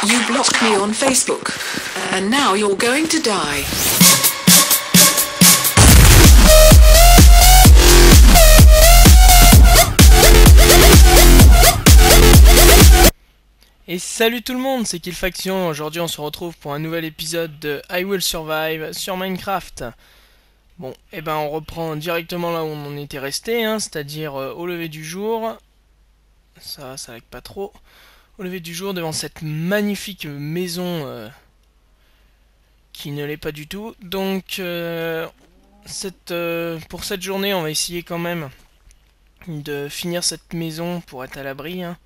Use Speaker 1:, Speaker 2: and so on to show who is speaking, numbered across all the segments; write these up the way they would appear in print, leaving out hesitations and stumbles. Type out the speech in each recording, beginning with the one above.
Speaker 1: You blocked me on Facebook. And now you're going to die.
Speaker 2: Et salut tout le monde, c'est Killfaction. Aujourd'hui on se retrouve pour un nouvel épisode de I Will Survive sur Minecraft. Bon, et ben on reprend directement là où on en était resté, hein, c'est-à-dire au lever du jour. Ça lag pas trop. Au lever du jour devant cette magnifique maison qui ne l'est pas du tout. Donc pour cette journée on va essayer quand même de finir cette maison pour être à l'abri, hein.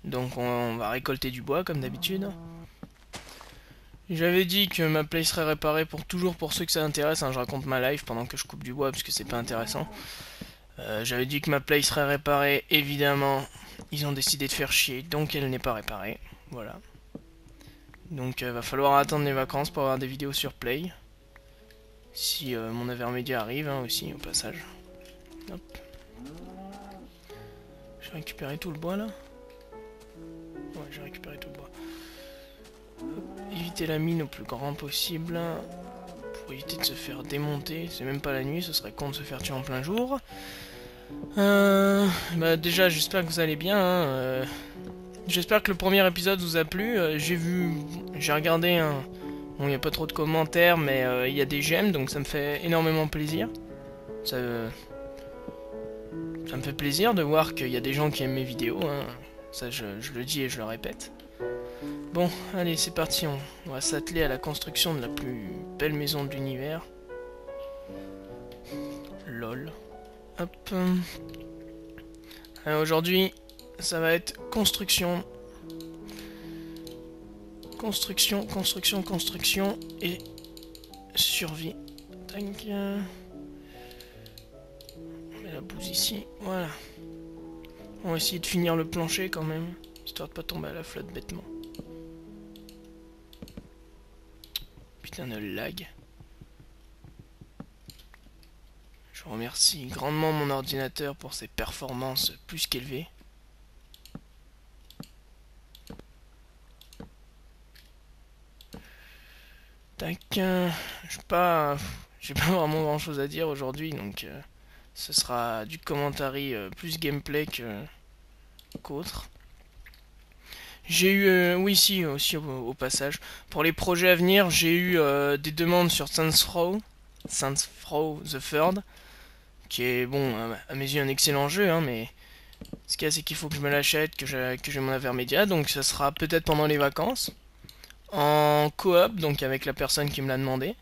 Speaker 2: Donc on va récolter du bois comme d'habitude. J'avais dit que ma play serait réparée toujours pour ceux que ça intéresse, hein. Je raconte ma life pendant que je coupe du bois parce que c'est pas intéressant. J'avais dit que ma play serait réparée, évidemment ils ont décidé de faire chier, donc elle n'est pas réparée. Voilà. Donc va falloir attendre les vacances pour avoir des vidéos sur play. Si mon Avermedia arrive, hein, aussi au passage. Hop. J'ai récupéré tout le bois là. Ouais, j'ai récupéré tout le bois. Hop. Éviter la mine au plus grand possible pour éviter de se faire démonter. C'est même pas la nuit, ce serait con de se faire tuer en plein jour. Bah déjà j'espère que vous allez bien, hein. J'espère que le premier épisode vous a plu. J'ai regardé, bon il n'y a pas trop de commentaires mais il y a des j'aime, donc ça me fait énormément plaisir. Ça me fait plaisir de voir qu'il y a des gens qui aiment mes vidéos, hein. Ça je le dis et je le répète. Bon, allez, c'est parti, on va s'atteler à la construction de la plus belle maison de l'univers. LOL. Hop. Aujourd'hui, ça va être construction. Construction et survie. Tac. On met la bouse ici, voilà. On va essayer de finir le plancher quand même, histoire de pas tomber à la flotte bêtement. Putain de lag. Je remercie grandement mon ordinateur pour ses performances plus qu'élevées. Tac, j'ai pas vraiment grand chose à dire aujourd'hui, donc ce sera du commentary plus gameplay qu'autre. J'ai eu, oui si, aussi au passage, pour les projets à venir, j'ai eu des demandes sur Saints Row the Third, qui est, bon, à mes yeux un excellent jeu, hein, mais ce qu'il y a c'est qu'il faut que je me l'achète, que j'ai mon Avermedia, donc ça sera peut-être pendant les vacances, en coop, donc avec la personne qui me l'a demandé.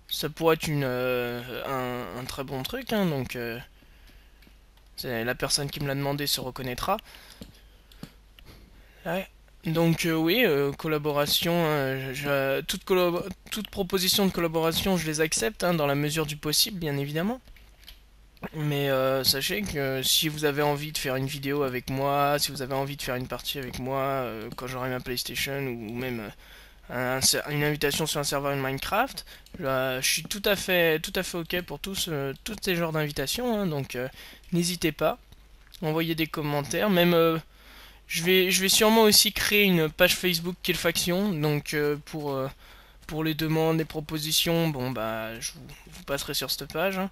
Speaker 2: Ça pourrait être un très bon truc, hein, donc la personne qui me l'a demandé se reconnaîtra. Ouais. Donc oui, collaboration, hein, toute proposition de collaboration je les accepte, hein, dans la mesure du possible bien évidemment. Mais sachez que si vous avez envie de faire une vidéo avec moi, si vous avez envie de faire une partie avec moi quand j'aurai ma PlayStation, ou même une invitation sur un serveur de Minecraft, je suis tout à fait ok pour tous ces genres d'invitations, hein, donc n'hésitez pas, envoyez des commentaires, même je vais sûrement aussi créer une page Facebook Killfaction, donc pour les demandes, les propositions, bon bah je vous passerai sur cette page, hein.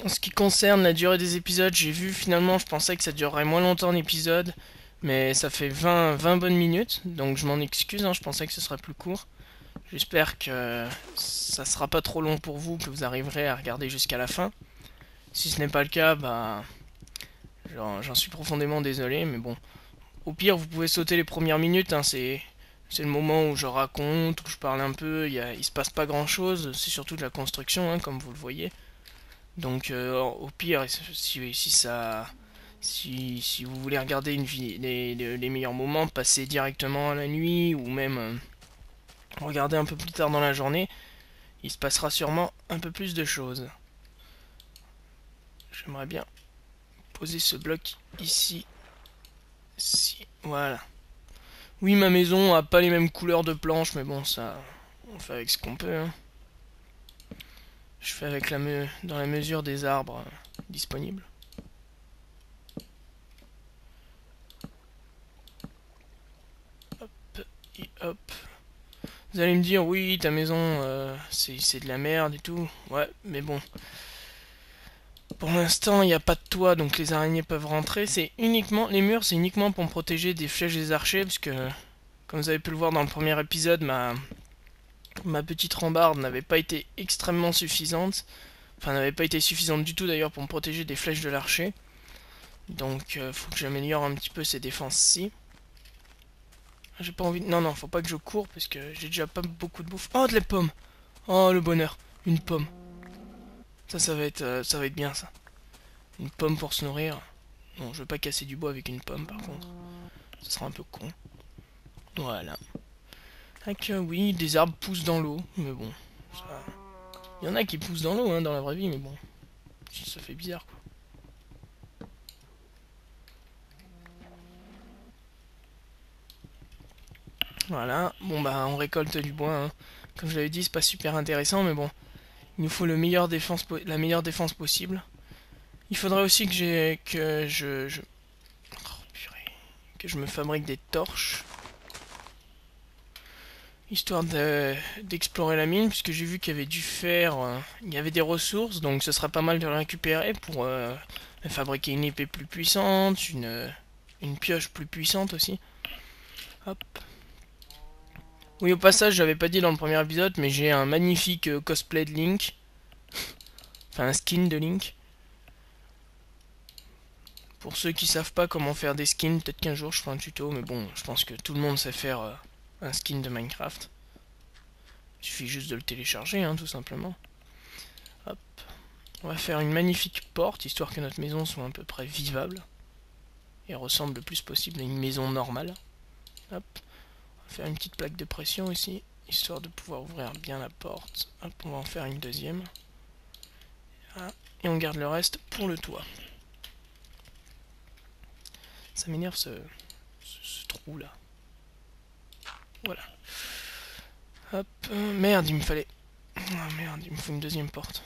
Speaker 2: En ce qui concerne la durée des épisodes, j'ai vu finalement, je pensais que ça durerait moins longtemps l'épisode, mais ça fait 20 bonnes minutes, donc je m'en excuse, hein, je pensais que ce serait plus court. J'espère que ça sera pas trop long pour vous, que vous arriverez à regarder jusqu'à la fin. Si ce n'est pas le cas, bah j'en suis profondément désolé, mais bon. Au pire, vous pouvez sauter les premières minutes, hein, c'est le moment où je raconte, où je parle un peu, il se passe pas grand chose, c'est surtout de la construction, hein, comme vous le voyez. Donc au pire, si vous voulez regarder les meilleurs moments, passez directement à la nuit, ou même regardez un peu plus tard dans la journée, il se passera sûrement un peu plus de choses. J'aimerais bien poser ce bloc ici. Voilà. Oui, ma maison a pas les mêmes couleurs de planches, mais bon, ça, on fait avec ce qu'on peut, hein. Je fais avec dans la mesure des arbres disponibles. Vous allez me dire, oui, ta maison, c'est de la merde et tout. Ouais, mais bon. Pour l'instant, il n'y a pas de toit, donc les araignées peuvent rentrer. C'est uniquement, les murs, c'est uniquement pour me protéger des flèches des archers, parce que, comme vous avez pu le voir dans le premier épisode, ma petite rambarde n'avait pas été extrêmement suffisante. Enfin, n'avait pas été suffisante du tout d'ailleurs pour me protéger des flèches de l'archer. Donc, faut que j'améliore un petit peu ces défenses-ci. J'ai pas envie de... Non, non, faut pas que je cours parce que j'ai déjà pas beaucoup de bouffe. Oh, de la pomme! Oh, le bonheur! Une pomme. Ça va être bien, ça. Une pomme pour se nourrir. Bon, je veux pas casser du bois avec une pomme, par contre. Ce sera un peu con. Voilà. Donc, oui, des arbres poussent dans l'eau, mais bon. Ça... Il y en a qui poussent dans l'eau, hein, dans la vraie vie, mais bon. Ça fait bizarre, quoi. Voilà. Bon, bah, on récolte du bois, hein. Comme je l'avais dit, c'est pas super intéressant, mais bon. Il nous faut la meilleure défense possible. Il faudrait aussi oh, purée. Que je me fabrique des torches. Histoire d'explorer la mine, puisque j'ai vu qu'il y avait du fer, il y avait des ressources, donc ce sera pas mal de le récupérer pour fabriquer une épée plus puissante, une pioche plus puissante aussi. Hop. Oui, au passage, j'avais pas dit dans le premier épisode, mais j'ai un magnifique cosplay de Link. Enfin, un skin de Link. Pour ceux qui savent pas comment faire des skins, peut-être qu'un jour je ferai un tuto, mais bon, je pense que tout le monde sait faire un skin de Minecraft. Il suffit juste de le télécharger, hein, tout simplement. Hop. On va faire une magnifique porte, histoire que notre maison soit à peu près vivable. Et ressemble le plus possible à une maison normale. Hop. On va faire une petite plaque de pression ici, histoire de pouvoir ouvrir bien la porte. Hop, on va en faire une deuxième. Ah, et on garde le reste pour le toit. Ça m'énerve ce trou là. Voilà. Hop, merde, il me fallait... Oh merde, il me faut une deuxième porte.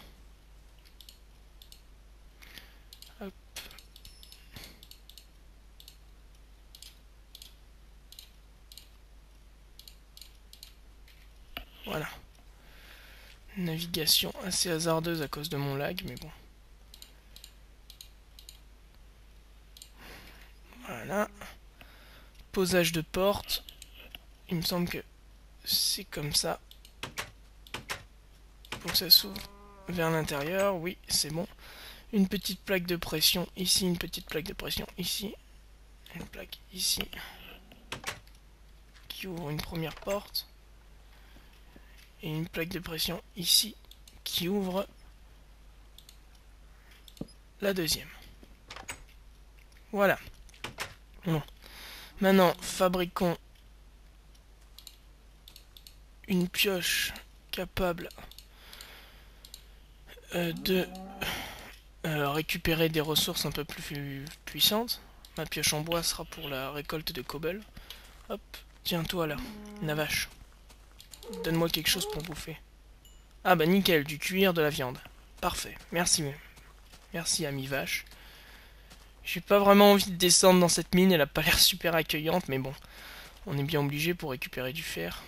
Speaker 2: Hop. Voilà. Navigation assez hasardeuse à cause de mon lag, mais bon. Voilà. Posage de porte. Il me semble que c'est comme ça. Pour que ça s'ouvre vers l'intérieur. Oui, c'est bon. Une petite plaque de pression ici, une petite plaque de pression ici. Une plaque ici. Qui ouvre une première porte. Et une plaque de pression ici. Qui ouvre la deuxième. Voilà. Bon. Maintenant, fabriquons une pioche capable de récupérer des ressources un peu plus puissantes. Ma pioche en bois sera pour la récolte de cobble. Hop, tiens-toi là, la vache. Donne-moi quelque chose pour bouffer. Ah bah nickel, du cuir, de la viande. Parfait, merci. Merci ami vache. J'ai pas vraiment envie de descendre dans cette mine, elle a pas l'air super accueillante, mais bon. On est bien obligé pour récupérer du fer.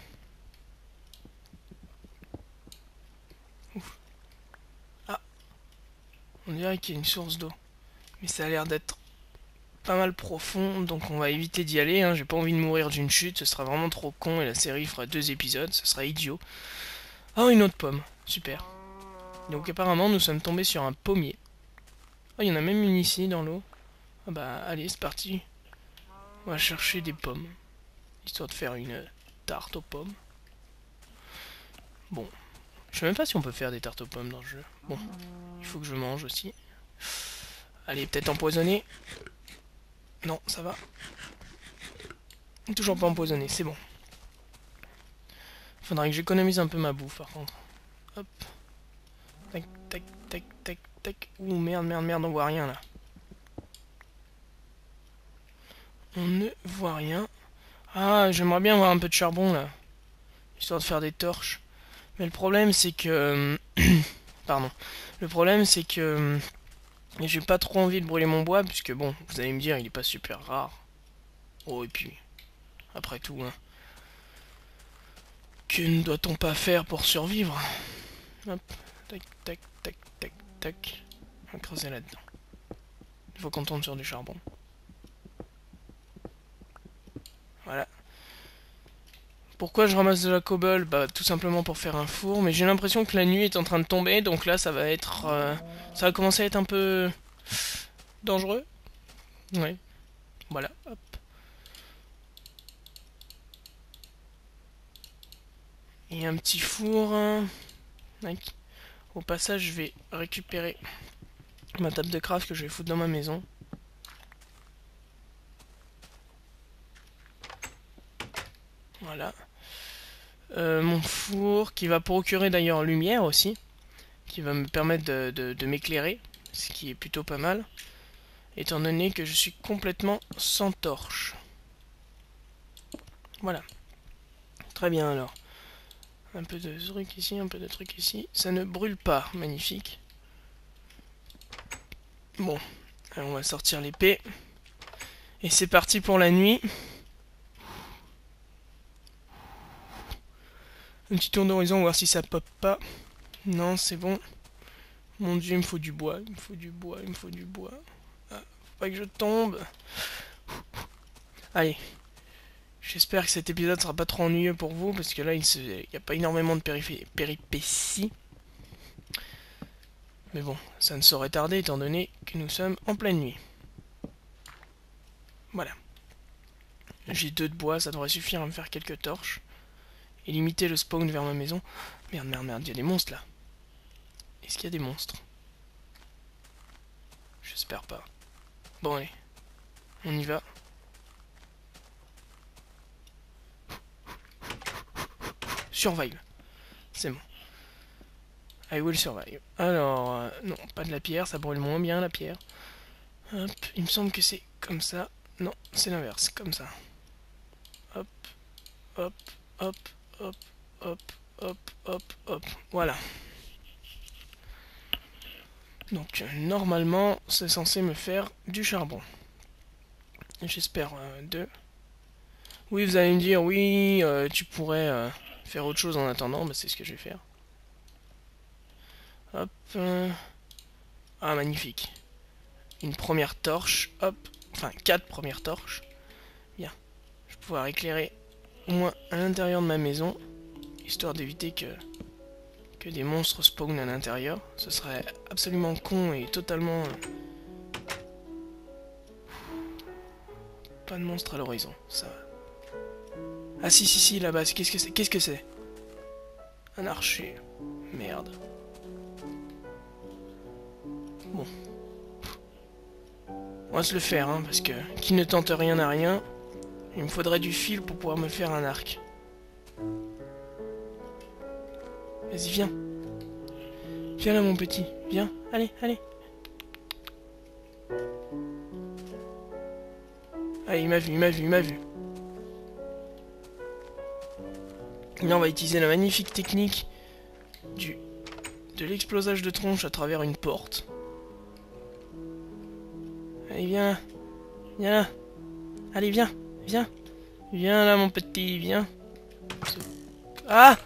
Speaker 2: Ouf. Ah, on dirait qu'il y a une source d'eau. Mais ça a l'air d'être pas mal profond, donc on va éviter d'y aller, hein. J'ai pas envie de mourir d'une chute, ce sera vraiment trop con et la série fera 2 épisodes, ce sera idiot. Oh, une autre pomme, super. Donc apparemment nous sommes tombés sur un pommier. Oh, il y en a même une ici dans l'eau. Ah bah allez, c'est parti. On va chercher des pommes, histoire de faire une tarte aux pommes. Bon, je sais même pas si on peut faire des tartes aux pommes dans le jeu. Bon, il faut que je mange aussi. Allez, peut-être empoisonné. Non, ça va. Toujours pas empoisonné, c'est bon. Faudrait que j'économise un peu ma bouffe par contre. Hop. Tac, tac, tac, tac, tac. Ouh, merde, merde, merde, on voit rien là. On ne voit rien. Ah, j'aimerais bien avoir un peu de charbon là. Histoire de faire des torches. Mais le problème c'est que... Pardon. Le problème c'est que... J'ai pas trop envie de brûler mon bois, puisque bon, vous allez me dire, il est pas super rare. Oh, et puis... Après tout, hein. Que doit-on pas faire pour survivre? Hop, tac, tac, tac, tac, tac. On va creuser là-dedans. Il faut qu'on tombe sur du charbon. Voilà. Pourquoi je ramasse de la cobble? Bah tout simplement pour faire un four, mais j'ai l'impression que la nuit est en train de tomber, donc là ça va être... ça va commencer à être un peu... dangereux. Ouais. Voilà, hop. Et un petit four. Tac. Au passage, je vais récupérer ma table de craft que je vais foutre dans ma maison. Voilà. Mon four qui va procurer d'ailleurs lumière aussi, qui va me permettre de m'éclairer, ce qui est plutôt pas mal, étant donné que je suis complètement sans torche. Voilà. Très bien alors. Un peu de truc ici, un peu de truc ici. Ça ne brûle pas, magnifique. Bon, alors on va sortir l'épée. Et c'est parti pour la nuit. Un petit tour d'horizon, voir si ça pop pas. Non, c'est bon. Mon dieu, il me faut du bois, il me faut du bois, il me faut du bois. Ah, faut pas que je tombe. Allez. J'espère que cet épisode sera pas trop ennuyeux pour vous, parce que là, il n'y a pas énormément de péripéties. Mais bon, ça ne saurait tarder, étant donné que nous sommes en pleine nuit. Voilà. J'ai 2 de bois, ça devrait suffire à me faire quelques torches. Et limiter le spawn vers ma maison. Merde, merde, merde, il y a des monstres là. Est-ce qu'il y a des monstres? J'espère pas. Bon, allez. On y va. Survive. C'est bon. I will survive. Alors, non, pas de la pierre, ça brûle moins bien la pierre. Hop, il me semble que c'est comme ça. Non, c'est l'inverse, comme ça. Hop, hop, hop, hop, hop, hop, hop, hop. Voilà. Donc, normalement, c'est censé me faire du charbon. J'espère 2. Oui, vous allez me dire, oui, tu pourrais faire autre chose en attendant. Bah, c'est ce que je vais faire. Hop. Ah, magnifique. Une première torche. Hop. Enfin, 4 premières torches. Bien. Je vais pouvoir éclairer au moins à l'intérieur de ma maison. Histoire d'éviter que des monstres spawnent à l'intérieur. Ce serait absolument con et totalement... Pas de monstres à l'horizon. Ça va. Ah si, si, si, là-bas. Qu'est-ce que c'est? Qu'est-ce que c'est? Un archer. Merde. Bon. On va se le faire, hein, parce que qui ne tente rien n'a rien. Il me faudrait du fil pour pouvoir me faire un arc. Vas-y, viens. Viens là, mon petit. Viens. Allez, allez. Allez, il m'a vu, il m'a vu, il m'a vu. Là, on va utiliser la magnifique technique de l'explosage de tronche à travers une porte. Allez, viens. Viens là. Allez, viens. Viens. Viens là, mon petit, viens. Ah!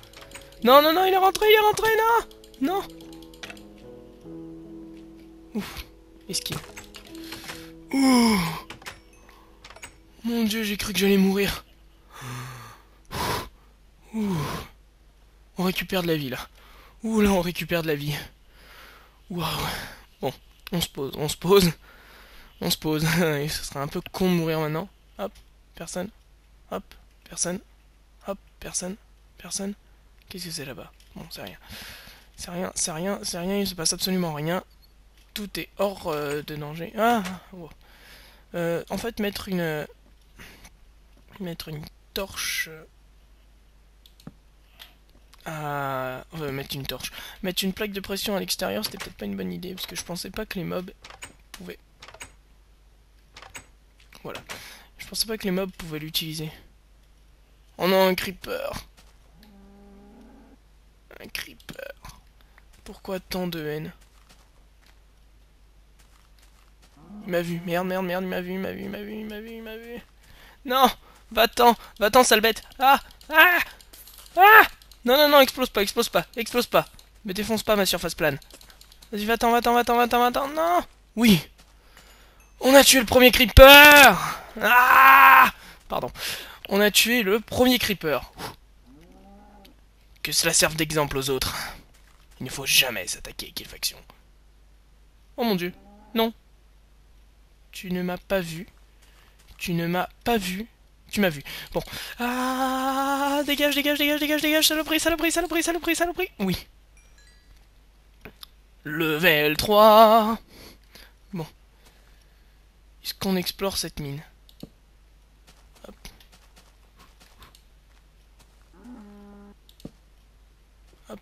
Speaker 2: Non, non, non, il est rentré, non! Non! Ouf. Esquive. Ouh! Mon dieu, j'ai cru que j'allais mourir. Ouh. On récupère de la vie, là. Ouh, là, on récupère de la vie. Waouh. Bon, on se pose, on se pose. On se pose. Ce serait un peu con de mourir maintenant. Hop, personne. Hop, personne. Hop, personne. Personne. Qu'est-ce que c'est là-bas? Bon, c'est rien. C'est rien, c'est rien, c'est rien, il se passe absolument rien. Tout est hors de danger. Ah wow. En fait, mettre une torche... mettre une torche. Mettre une plaque de pression à l'extérieur, c'était peut-être pas une bonne idée, parce que je pensais pas que les mobs pouvaient... Voilà. Je pensais pas que les mobs pouvaient l'utiliser. Oh non, un creeper. Un creeper. Pourquoi tant de haine? Il m'a vu. Merde, merde, merde, il m'a vu, il m'a vu, il m'a vu, il m'a vu, il m'a vu. Non! Va-t'en, sale bête! Ah! Ah! Ah! Non, non, non, explose pas, explose pas, explose pas. Me défonce pas ma surface plane. Vas-y, va-t'en, va-t'en, va-t'en, va-t'en, va-t'en, non! Oui! On a tué le premier creeper! Ah! Pardon. On a tué le premier creeper. Que cela serve d'exemple aux autres. Il ne faut jamais s'attaquer à quelle faction. Oh mon dieu. Non. Tu ne m'as pas vu. Tu ne m'as pas vu. Tu m'as vu. Bon. Ah! Dégage, dégage, dégage, dégage, dégage, saloperie, saloperie, saloperie, saloperie, saloperie. Oui. Level 3. Bon. Est-ce qu'on explore cette mine? Hop. Hop.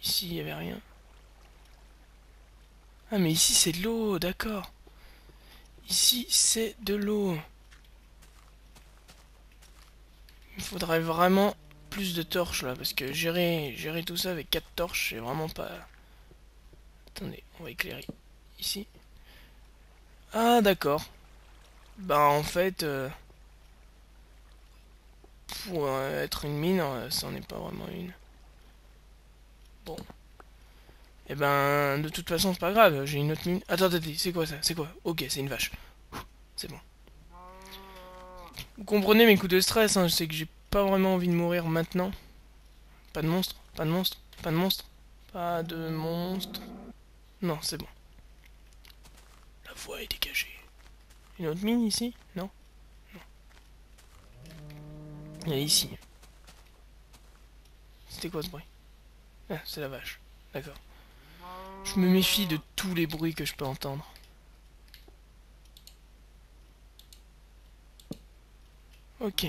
Speaker 2: Ici, il n'y avait rien. Ah, mais ici, c'est de l'eau, d'accord. Ici, c'est de l'eau. Il faudrait vraiment plus de torches, là, parce que gérer tout ça avec 4 torches, c'est vraiment pas... Attendez, on va éclairer. Ici. Ah, d'accord. Bah, en fait... pour être une mine, ça n'en est pas vraiment une. Bon. Et ben, de toute façon, c'est pas grave, j'ai une autre mine. Attends, attendez, c'est quoi ça? C'est quoi? Ok, c'est une vache. C'est bon. Vous comprenez mes coups de stress, hein, je sais que j'ai pas vraiment envie de mourir maintenant. Pas de monstre, pas de monstre, pas de monstre, pas de monstre. Non, c'est bon. La voie est dégagée. Une autre mine ici? Non? Non. Elle est ici. C'était quoi ce bruit? Ah, c'est la vache. D'accord. Je me méfie de tous les bruits que je peux entendre. Ok.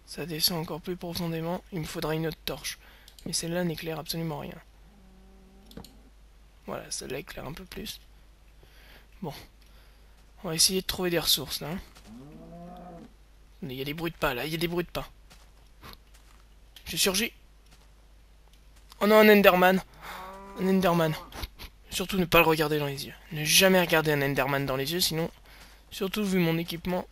Speaker 2: Ça descend encore plus profondément. Il me faudra une autre torche. Mais celle-là n'éclaire absolument rien. Voilà, celle-là éclaire un peu plus. Bon. On va essayer de trouver des ressources, là. Il y a des bruits de pas, là. Il y a des bruits de pas. J'ai surgi. Oh non, un Enderman. Un Enderman. Surtout ne pas le regarder dans les yeux. Ne jamais regarder un Enderman dans les yeux, sinon... Surtout vu mon équipement...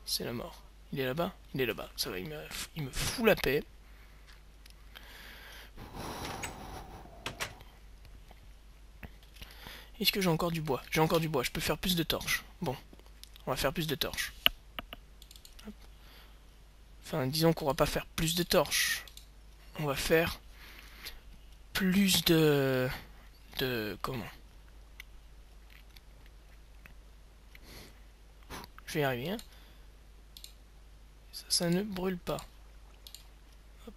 Speaker 2: C'est la mort. Il est là-bas? Il est là-bas. Ça va, il me fout la paix. Est-ce que j'ai encore du bois? J'ai encore du bois. Je peux faire plus de torches. Bon. On va faire plus de torches. Hop. Enfin, disons qu'on va pas faire plus de torches. On va faire... plus de... comment? Je vais y arriver, hein. Ça ne brûle pas. Hop.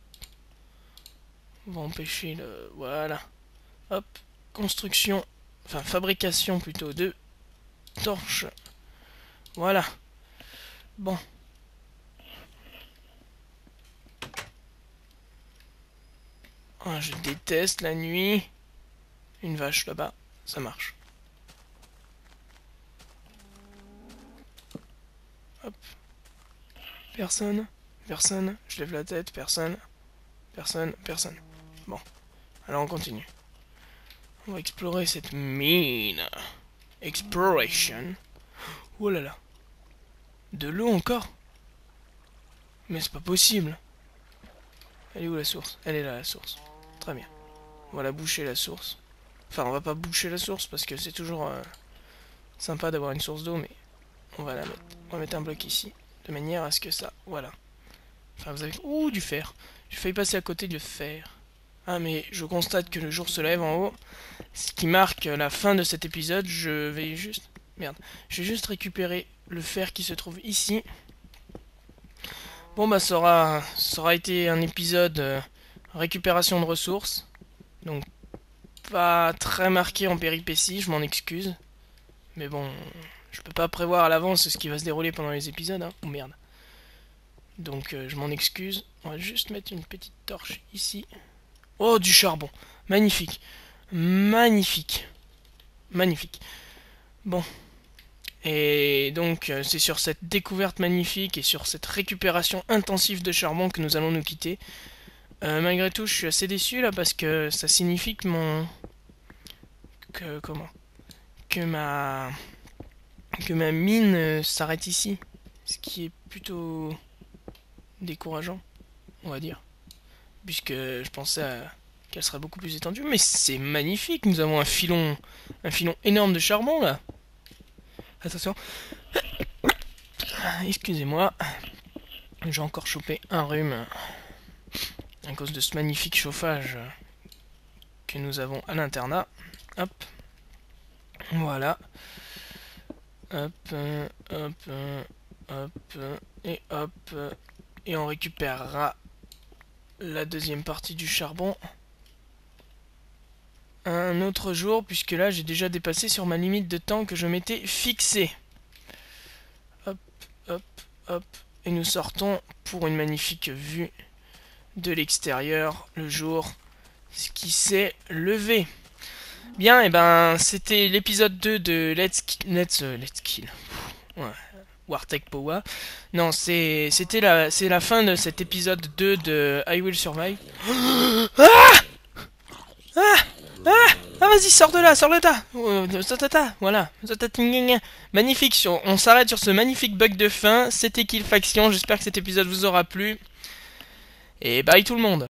Speaker 2: On va empêcher le... Voilà. Hop. Construction. Enfin, fabrication plutôt de torches. Voilà. Bon. Ah, je déteste la nuit. Une vache là-bas. Ça marche. Hop. Personne. Personne. Je lève la tête. Personne. Personne. Personne. Bon. Alors on continue. On va explorer cette mine. Exploration. Oh là là. De l'eau encore? Mais c'est pas possible. Elle est où la source? Elle est là la source. Très bien. On va la boucher la source. Enfin on va pas boucher la source parce que c'est toujours sympa d'avoir une source d'eau, mais on va la mettre. On va mettre un bloc ici. De manière à ce que ça... Voilà. Enfin vous avez... Ouh, du fer. J'ai failli passer à côté du fer. Ah mais je constate que le jour se lève en haut. Ce qui marque la fin de cet épisode. Je vais juste... Merde. Je vais juste récupérer le fer qui se trouve ici. Bon bah ça aura été un épisode récupération de ressources. Donc pas très marqué en péripéties, je m'en excuse. Mais bon, je peux pas prévoir à l'avance ce qui va se dérouler pendant les épisodes, hein. Oh merde. Donc je m'en excuse. On va juste mettre une petite torche ici. Oh, du charbon. Magnifique. Magnifique. Magnifique. Bon. Et donc c'est sur cette découverte magnifique et sur cette récupération intensive de charbon que nous allons nous quitter. Malgré tout, je suis assez déçu là parce que ça signifie que comment? Que ma mine s'arrête ici. Ce qui est plutôt décourageant, on va dire. Puisque je pensais qu'elle serait beaucoup plus étendue. Mais c'est magnifique, nous avons un filon énorme de charbon là. Attention. Excusez-moi. J'ai encore chopé un rhume à cause de ce magnifique chauffage que nous avons à l'internat. Hop. Voilà. Hop, hop, hop, et hop. Et on récupérera la deuxième partie du charbon un autre jour, puisque là j'ai déjà dépassé sur ma limite de temps que je m'étais fixée. Hop, hop, hop. Et nous sortons pour une magnifique vue de l'extérieur, le jour qui s'est levé. Bien, et ben c'était l'épisode 2 de Let's Kill. Ouais. Wartech Powa. Non, c'est la fin de cet épisode 2 de I Will Survive. Vas-y, sors de là, voilà. Magnifique, on s'arrête sur ce magnifique bug de fin. C'était Killfaction, j'espère que cet épisode vous aura plu. Et bye tout le monde.